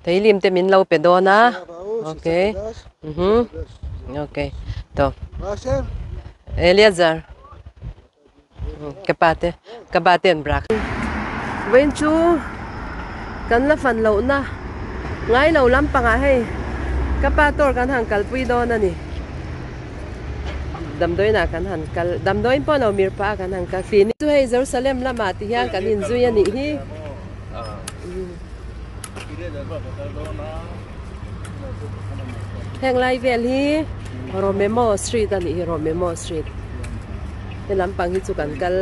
thấy lim tem min lâu pe do na ok ok to Eliezer kapate brak wen chu kan la fan lo na ngai lo lam panga hei kapator kan hang kalpui do na ni damdoi na kan han kal damdoi po no mir pa kan hang ka clinic chu hei Jerusalem lama ti hian kan in zui ani hi heng lai vel hi Romemo Street ani hi Romemo Street te lampang hi chu kan kal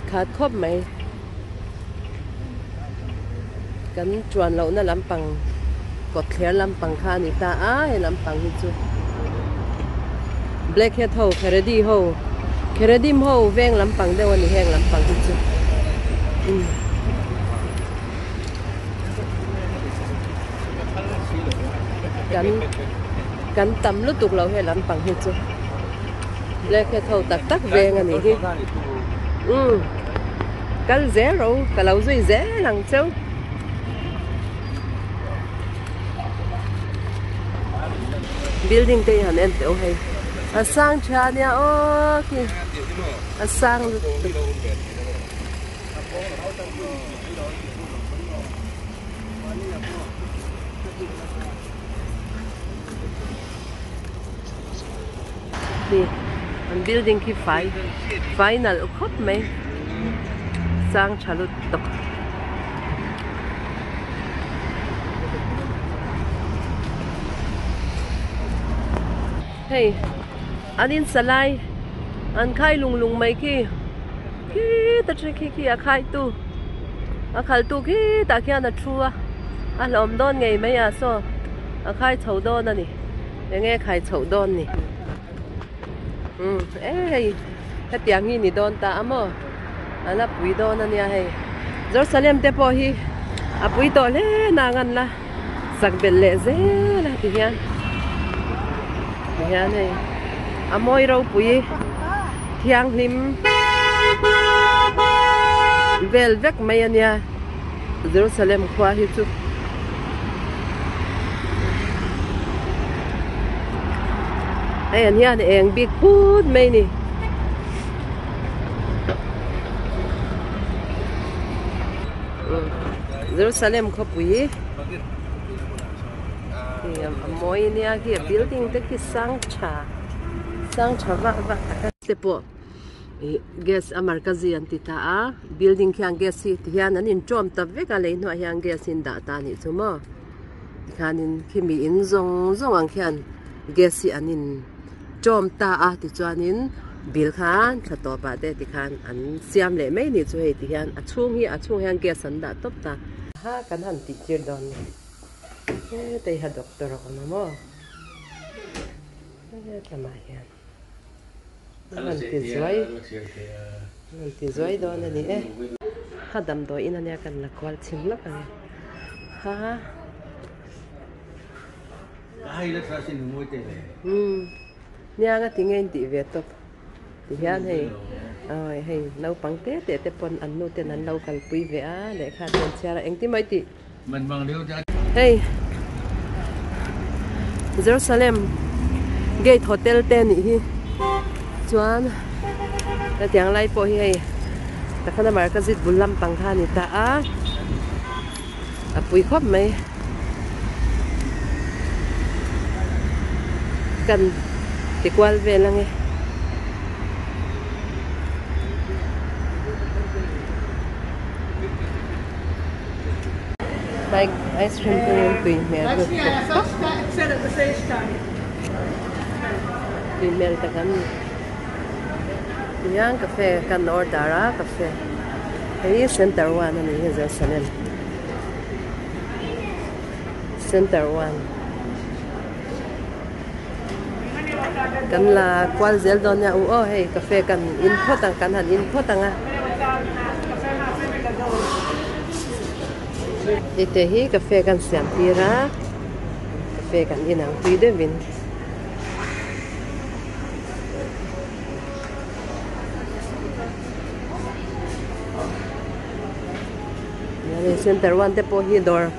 khat khop mai kan chuan lo na lampang kot thler lampang kha ni ta a he lampang hi chu Blackhead ho Keredim ho veng lampang de wani heng lampang hi chu kan tam lu tuk lo he lampang hi chu Blackhead ho tak veng ani hi kal zero kalau zui ze lang cheu building te han en te o hei asang cha nia o ki asang ni an building ki final khop mai sang chalut tok hey anin salai an khai lung mai ki ta ki a khai tu a khal tu ki ta kya na thua a lom don ngei mai a so a khai chho don ani nge khai chho don ni ei ta tiang ni don ta amo ala pui don ani a hei Jerusalem te po hi a pui to le na ngan la sak bel le ze la ti hian này môi rau bụi thiang lim vel vek mai ania Jerusalem khoa hi chu ai an hian eng big food mai ni Jerusalem kho bụi môi nia kia building te ki sang cha va te po gas amarkazi antita a building kyang gas hi hian an in chom ta veka le no hian gas in da ta ni chumo khanin khimi in zong ang khian gas hi anin chom ta a ti chuanin bil khan thato pa te ti khan an siam le mai ni chu hei ti hian achung hian gas an da top ta ha kan han ti chir don ni tay ha doktor ako na mo. Tama yan. Nantizoy doon na ni eh. Hadam do ina niya kan lakwal simlak ang. Ha? Ay, latrasin mo ito eh. Niya nga tingin di vetop. Tiyan hey. Ay hey, nau pang te pon anu te nan nau kalpui ve a le kha ten siara eng ti mai ti. Mình bằng liêu cho hey Jerusalem Gate Hotel ten hi chuan ta tiang lai po hi hei ta khana mar ka zit bulam pangkha ni ta a pui khop mai kan ti kwal ve lang e like ice cream to yung tuwing meron. Tuwing meron ta kami. Yan, kafe kan order kafe. Hey, Center 1 ano yung Jerusalem. Center 1. Kan la kwal zel don niya hey kafe kan input ang kanhan input ang ite hi kafe kan siam tira kafe kan inang pide vin yani Center 1 te po hi door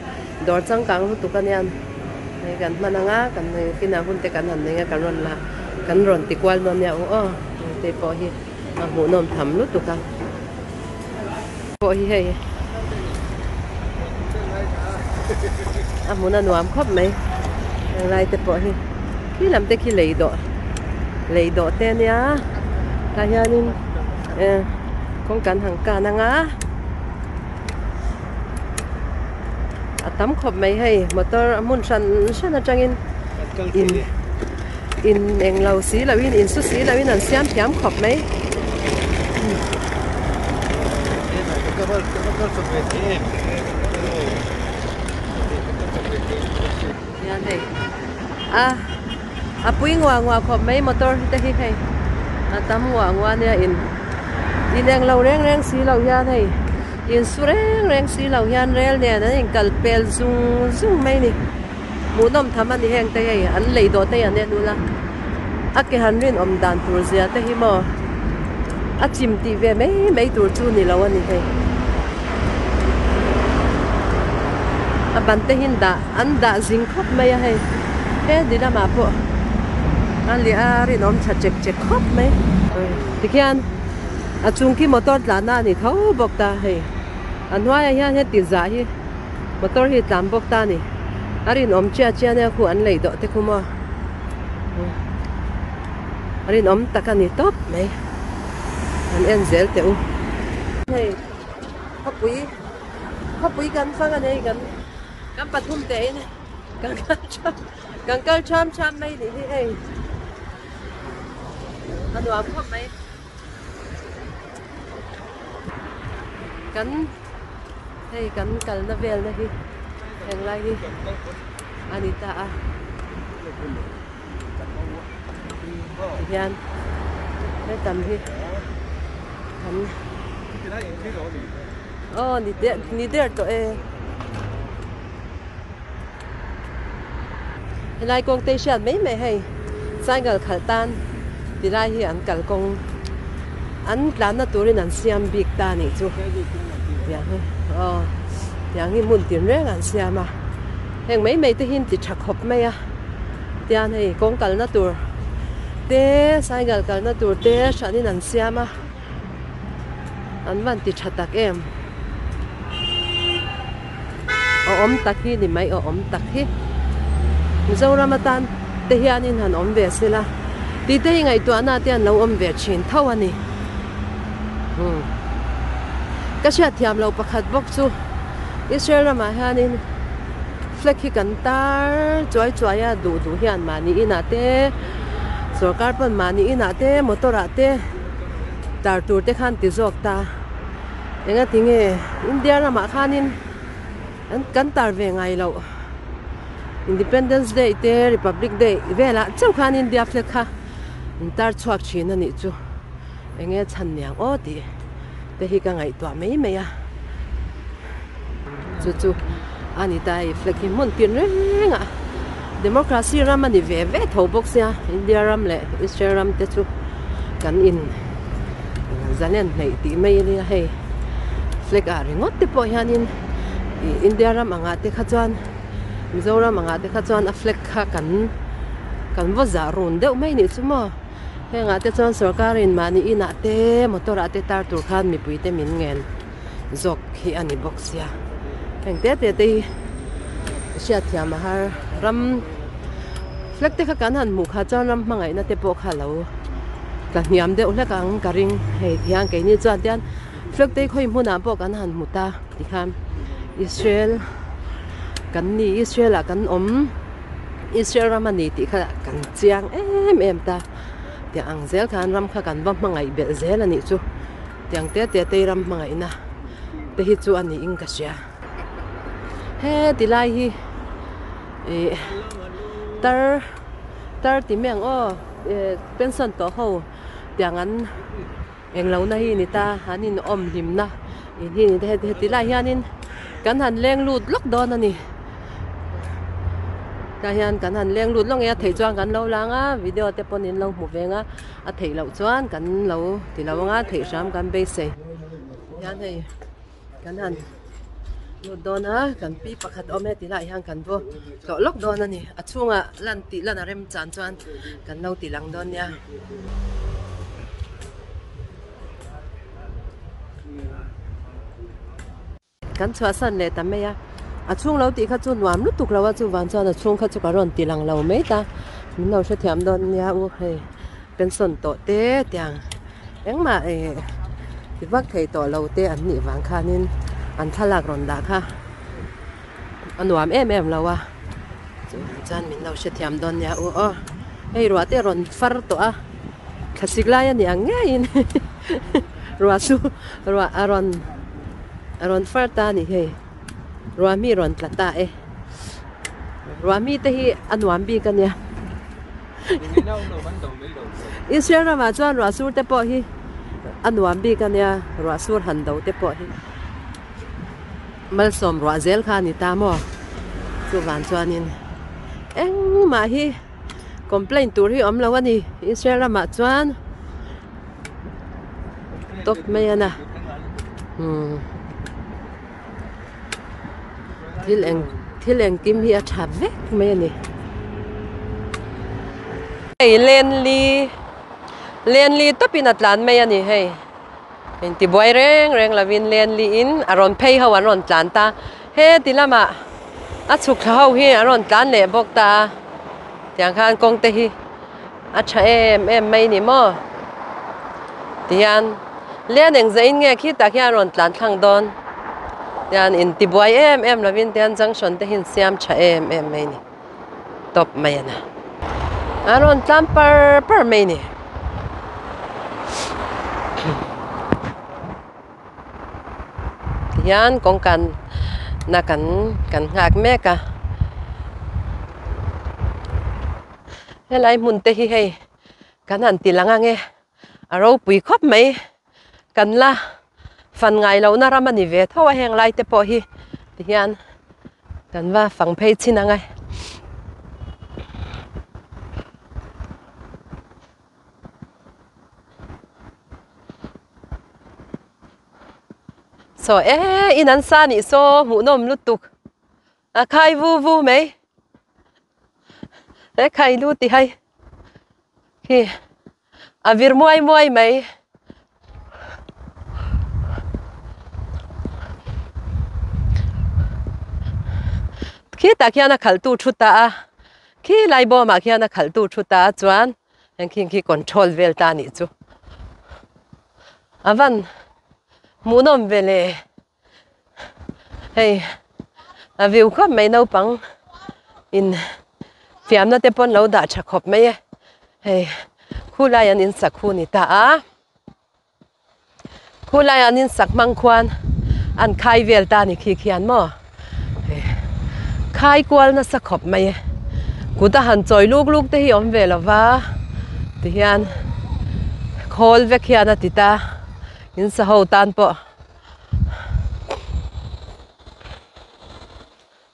dor chang kang lu tu kan yan kan mananga kan kina hun te kan han nga kan ron la kan ron ti kwal non ya o te po hi mu nom tham lu tu ka po hi hei mu na nuam khop mai lai te po hi khi làm te khi lấy độ tên ya ta ya nin con cần hàng cả năng á tắm khop mấy hay motor mun san san changin in eng lau xí là in su xí là anh xem kiếm khop mấy ya đây pui ngoa khop mấy motor te hi hay tắm ngoa nè in eng lau reng xí lau ya này in su reng xí lau yan rel nè nó in kal pel zung mấy nè mu nom tham anh heng te hay anh lấy đồ te anh nè nu la cái han rin đàn tur zia te hi mo chim ti ve mấy tur chu ni lau anh hay ban te hin anh da zing khop mấy hay he đi ra mà po anh li rin check khop mấy thì kian chung ki motor la na ni thau bok ta he an hwa ya he ti za hi motor hi tam bok ta ni arin chia ne khu an lei do te khu mo arin takani top mai an en zel te u hey khopui kan fanga nei kan pathum te ni kan kal cham mai ni hey anh nói không mấy cắn hay cắn nó về đây đi hàng lại đi Anita yan đây tầm đi cắn ni để tụi lại con tây sơn mấy mày hay sai gần khởi tan đi ra hi anh cần công anh làm nó tuổi anh xem big ta này chú, yang hi muốn tiền rẻ anh xem mà, hàng mấy tới hin thì chặt hộp mấy à, tiền này công cần nó tuổi, té sai cần nó tuổi té sao nên anh xem mà, anh vẫn thì chặt tắc em, tắc hi thì mấy tắc hi, dâu Ramadan tới hi anh han về xí la. Đi đây ngày tuần nào thì anh lâu về chuyện thâu anh cái chuyện thiam lâu bạc hạt bốc chú Israel mà hắn in fleck hi kan tar choi ya du hian mà ni ina te sarkar pan mà ni ina te motor te tar tur te khan ti jok ta enga tinge India mà khan in an kan tar ve ngai lo Independence Day te Republic Day vela chau khan India fleck ha tar chuak chin ani chu enge chan nyang o ti te hi ka ngai to mai à chu ani tai fleck hi mun tin renga democracy ram ani ve tho box ya India ram le Israel ram te chu kan in zanen nei ti mai ni he fleck a ringot te po hianin India ram anga te kha chuan Mizoram anga te kha chuan a fleck kha kan wa za run deuh mai ni chu mo henga te chuan sarkarin mani ina te motor ate tar tur khan mi pui te min ngen zok hi ani box ya heng te sia thiam har ram fleck te kha kan han mu kha chuan ram mangai na te po kha lo ka niam deuh hlek ang ka ring he thiang ke ni chuan tian fleck te khoi hmuna po kan han mu ta ti kham Israel kan ni Israel kan Israel ramani ti kha kan chiang em ta tiang zel khan ram kha kan bam mangai bel zel ani chu tiang te ram mangai na te hi chu ani ing ka sia he tilai hi tar ti meng pension to ho tiang an eng lo na hi ni ta hanin lim na hi ni te tilai hianin kan han leng lut lok don ani hian kan han leng lut long ya thei chuan kan lo langa video te ponin lo mu venga a thei lo chuan kan lo ti lo nga thei sam kan be se hian hei kan han đón ha cần pi pakhat ome ti lại hang cần vô cọ lốc đón anh nè chunga lan ti lan rem chan chuan cần lâu ti lang đón nha cần chua san le tam ya chung lâu ti kha chu nuam lúc tục lâu chu van chuan chung kha chu ka ron ti lang lâu mấy ta mình lâu sẽ thiam đón nha u heเป็นส่วนโตเต้เตียงเอ็งมาที่ว่าเคยต่อเราเต้อันนี้วางค่านินอันทลากรอนดาค่ะอันหวามเราวะจานมินเราเชื่อเทียมดอนยาโอ้ไอ้รัวเต้รอนฟัร์ตัวคลาสสิกไลน์นี่อังไงรัวสู้รัวอารอนฟัร์ตานี่เฮ้รัวมีรอนตะตารัวมีแต่ที่อันหวามบีกันเนี่ยอิสราเอลมาจวนรัวสู้เตปอฮีอันหวามบีกันเนี่ยรัวสู้หันดาวเตปอฮีมัลสมรัวเซลขานี่ตามอสุวรรณจวนินเอ็งมาฮีคอมเพลนตัวที่แล้ววันนี้อิสราเอลมาจวนตบไม่นะที่แรงกิมฮีอาชับเวกไม่นี่เลียนลีตัวปีนัดล้านไม่ยันนี่ให้เห็นตีบวยแรงละวินเลียนลีอินอารอนเพย์เขาวันรอนจานตาเฮ้ตีละมาสุขเขาฮีอารอนจานเล่บอกตาอย่างข้างกงเตฮีชาเอ็มไม่นี่มั้งที่ยันเลียนเองจะอินเงี้ยคิดตาแค่อารอนจานข้างดอนยันอินตีบวยละวินที่ยันจังชนเตหินเสียมชาเอ็มไม่นี่ตบไม่ยันนะอารอนจานเปอร์ไม่นี่ยันกองกันนักกันหักแม่กะเฮ้ยไรมุนเตhiให้กันหันตีลังไงเราปุยคบไหมกันละฟันไงเราน่ารามันนิเวศเท่าว่าแหงไรเตปอhiยันกันว่าฟังเพจชินังไงโซอินันซานิโซหูนมลุตุกใครวูไหมใครรู้ที่ให้ที่วิรมวยไหมขี้ตาขี้นักขัลตูชุตตาขี้ไลบอมาขี้นักขัลตูชุตตาจวนยังขี้คอนโทรลเวลตานี่จูวันมูนอมเวลเฮ้ยวิวก็ไม่น่าปังอินฟิล์มนั่นเตปอนเราด่าชักขบไหมเฮ้ยคู่ลายันอินสักคู่นี่ตาคู่ลายันอินสักมังควานอันใครเวลตานี่ขี้เขียนมั้งใครกวนน่ะสักขบไหมกูตาหันจอยลูกเตยอมเวลว่าที่ยันโคลเวกยันติตาอินสะหูตันปะ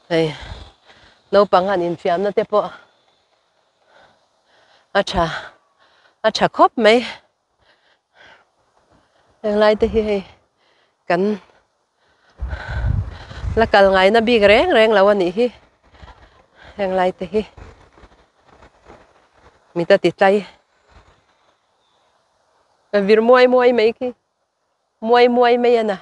เฮ้ยน้องปังหันอินฟิล์มนั่นเตปะอาชาคบไหมยังไงเตยกันแล้วกันไงนะบีกแรงแล้ววันนี้ยังไงเตยมีแต่ติดใจวิรมวยไหมกี้มวยไม่ยันนะ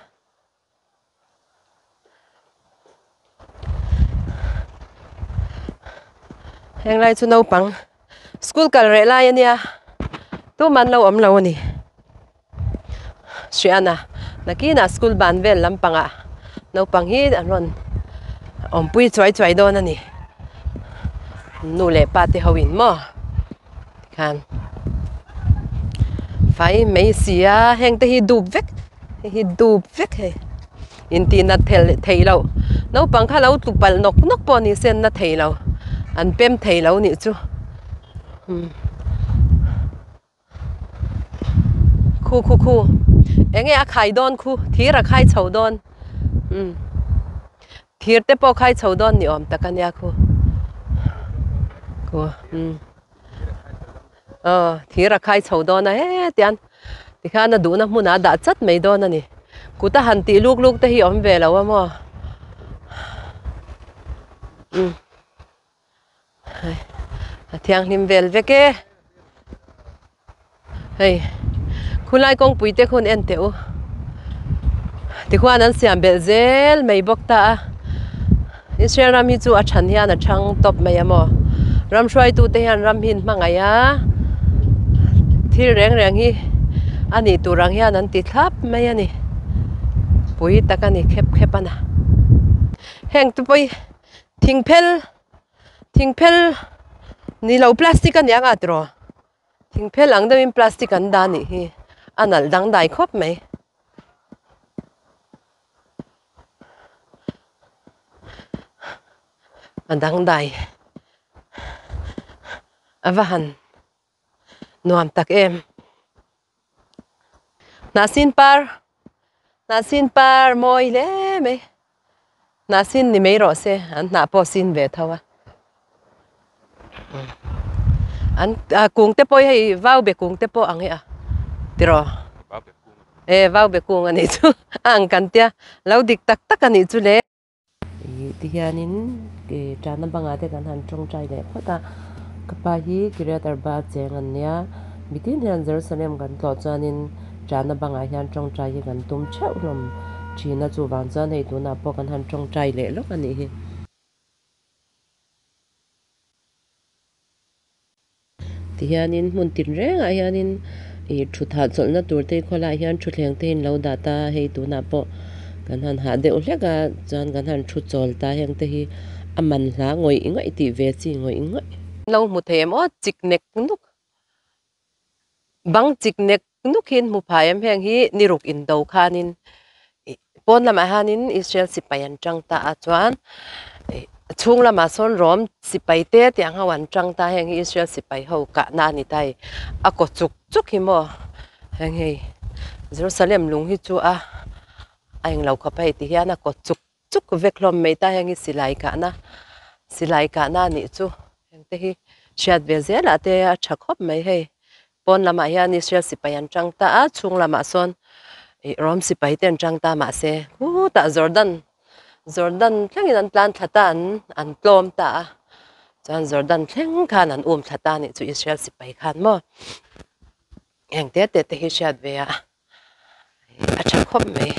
ยังไงชุนเอาปังสกูลกันเรล่ายันเนี่ยตัวมันเราเรานี่เสียนะนักกีฬาสกูลบานเวลลำปังอ่ะเราปังฮีอันนั้นปุยจ่อยโดนนั่นนี่นูเล่ปาติฮาวินมั้งกันไฟไม่เสียแห่งแต่ฮีดูเวกเฮ้อินทีนัดเทเราเราปังข้าเราตุกปัลนกปอนี่เส้นนัดเทเราอันเป็นเทเรานี่จูคูเอ็งไงอะไข่ดอนคูทีระไข่เฉาดอนทีเตปอไข่เฉาดอนนี่อมตะกันยาคูทีระไข่เฉาดอนนะเฮ้เตียนที่ข้าน่ะดูนะมุนาด่าจัดไม่ดอนนะนี่กูตาหันตีลูกแต่ที่อมเวลแล้วว่ามั่ว thiang hlim vel veke hei khulai kong puite khun en teu ti khuan an siam bel zel mei bok ta Israel ram hi chu a than hian a thang top mai amo ram hruai tu te hian ram hin hmangaya thil reng reng hi ani turang hian an ti thlap mai ani pui takani khep khep ana heng tu poi thingphel ni lo plastic an yang atro thingphel ang dawin plastic an da ni hi anal dang dai khop mai andang dai avahan nuam tak em nasin par moi le me nasin ni mei ro se an na po sin ve thawa an kung te poi hei vau be kung te po ang he a tiro vau be kung ani chu ang kan tia lo dik tak tak ani chu le ti hianin ke chana banga te kan han tong chai le phata kapa hi kiratar ba cheng an nia mitin hian Jerusalem kan tlo chanin chana banga hian tong chai hi kan tum cheu hlom china chu wang chan hei tu na po kan han tong chai le lo ani hi ti hianin mun tin reng a hianin thu tha chol na tur te khola hian thu thleng te in lo data hei tu na po kan han ha de uhleka chan kan han thu chol ta heng te hi aman hla ngoi ingoi ti ve chi ngoi ingoi lo mu them o chiknek nuk bang chiknek nuk hin mu phaem heng hi niruk in do khanin pon lama hanin Israel sipayan tang ta a chuan chung lama son rom sipai te tiang hawan tang ta heng Israel sipai ho ka na ni tai a ko chuk chuk hi mo heng hei Jerusalem lung hi chu a anh lau khapai ti hian a ko chuk chuk veklom mei ta heng silai ka na ni chu heng te hi shat ve zela te a thakhop mai hei pon lama hian Israel sipayan tang ta a chung lama son rom sipai ten tang ta ma se ta Jordan thlengin an plan thata an tlom ta chan Jordan thleng khan an thata ni chu Israel sipai khan mo heng te hi shat ve a thakhop mai